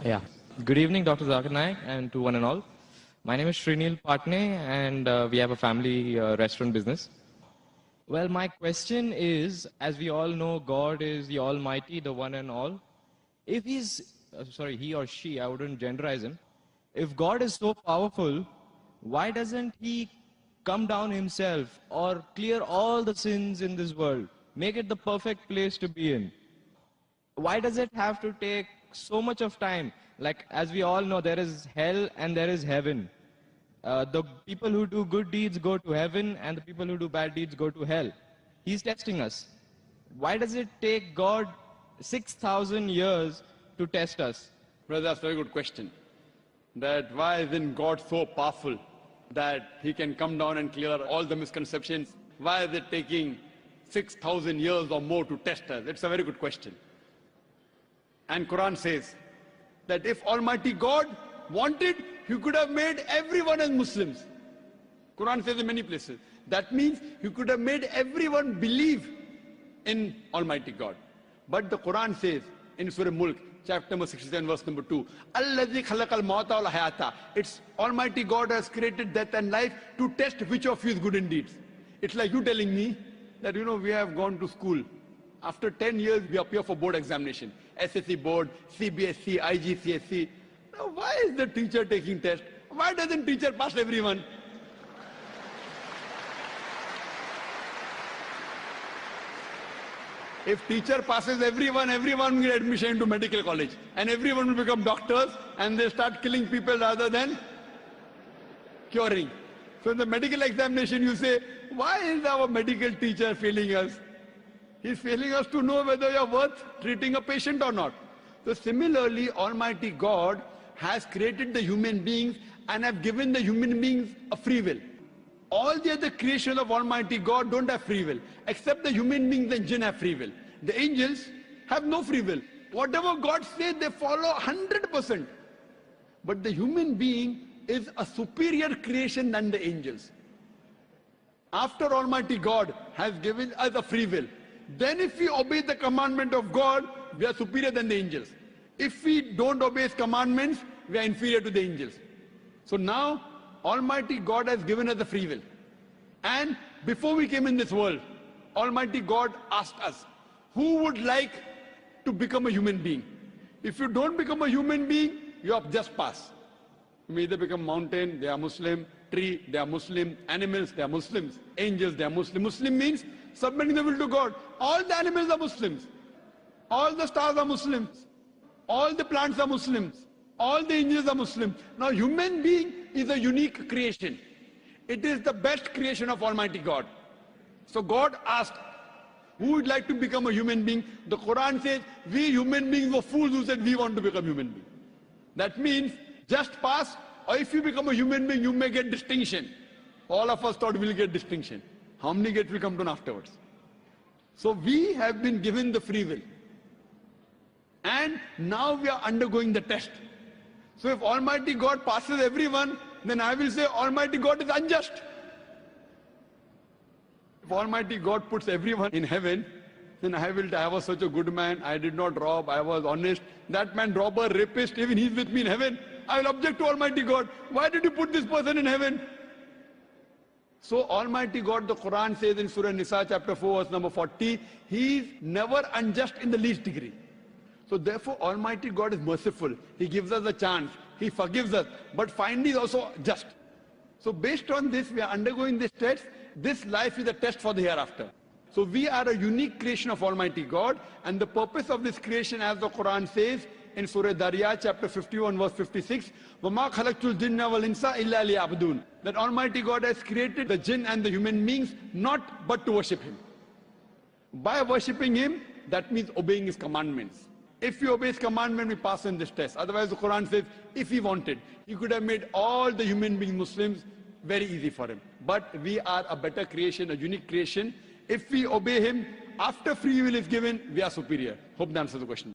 Yeah. Good evening, Dr. ذاكر Naik, and to one and all. My name is Srinil Patne, and we have a family restaurant business. Well, my question is, as we all know, God is the Almighty, the one and all. If he or she, I wouldn't genderize him. If God is so powerful, why doesn't he come down himself or clear all the sins in this world? Make it the perfect place to be in. Why does it have to take so much of time? Like, as we all know, there is hell and there is heaven. The people who do good deeds go to heaven, and the people who do bad deeds go to hell. He's testing us. Why does it take God 6,000 years to test us? Well, that's a very good question. That why isn't God so powerful that he can come down and clear all the misconceptions? Why is it taking 6,000 years or more to test us? It's a very good question. And Quran says that if Almighty God wanted, he could have made everyone as Muslims. Quran says in many places. That means he could have made everyone believe in Almighty God. But the Quran says in Surah Mulk, chapter number 67, verse number 2, Allazi khalaqal mawta wal hayata. It's Almighty God has created death and life to test which of you is good in deeds. It's like you telling me that, we have gone to school. After 10 years, we appear for board examination. SSC board, CBSC, IGCSE. Now, why is the teacher taking test? Why doesn't teacher pass everyone? If teacher passes everyone, everyone will get admission into medical college. And everyone will become doctors and they start killing people rather than curing. So in the medical examination you say, why is our medical teacher failing us? He's failing us to know whether you're worth treating a patient or not. So similarly, Almighty God has created the human beings and have given the human beings a free will. All the other creations of Almighty God don't have free will, except the human beings and jinn have free will. The angels have no free will. Whatever God says, they follow 100%. But the human being is a superior creation than the angels. After Almighty God has given us a free will, then if we obey the commandment of God, we are superior than the angels. If we don't obey his commandments, we are inferior to the angels. So now, Almighty God has given us the free will. And before we came in this world, Almighty God asked us, who would like to become a human being? If you don't become a human being, you have just passed. You may either become mountain, they are Muslim, tree, they are Muslim, animals, they are Muslims, angels, they are Muslim. Muslim means submitting the will to God. All the animals are Muslims. All the stars are Muslims. All the plants are Muslims. All the angels are Muslims. Now, human being is a unique creation. It is the best creation of Almighty God. So God asked, who would like to become a human being? The Quran says, we human beings were fools who said we want to become human beings. That means just pass, or if you become a human being, you may get distinction. All of us thought we'll get distinction. How many get will come down afterwards? So we have been given the free will. And now we are undergoing the test. So if Almighty God passes everyone, then I will say Almighty God is unjust. If Almighty God puts everyone in heaven, then I was such a good man, I did not rob, I was honest. That man, robber, rapist, even he's with me in heaven. I will object to Almighty God. Why did you put this person in heaven? So Almighty God, the Quran says in Surah Nisa chapter 4 verse number 40, he is never unjust in the least degree. So therefore Almighty God is merciful. He gives us a chance. He forgives us. But finally is also just. So based on this, we are undergoing this test. This life is a test for the hereafter. So we are a unique creation of Almighty God. And the purpose of this creation, as the Quran says in Surah Dariyat chapter 51 verse 56, وَمَا خَلَقْتُ الْجِنَّ وَالْإِنسَ إِلَّا لِيَعْبُدُونَ. That Almighty God has created the jinn and the human beings not but to worship him. By worshipping him, that means obeying his commandments. If we obey his commandment, we pass in this test. Otherwise, the Quran says, if he wanted, he could have made all the human beings Muslims very easy for him. But we are a better creation, a unique creation. If we obey him, after free will is given, we are superior. Hope that answers the question.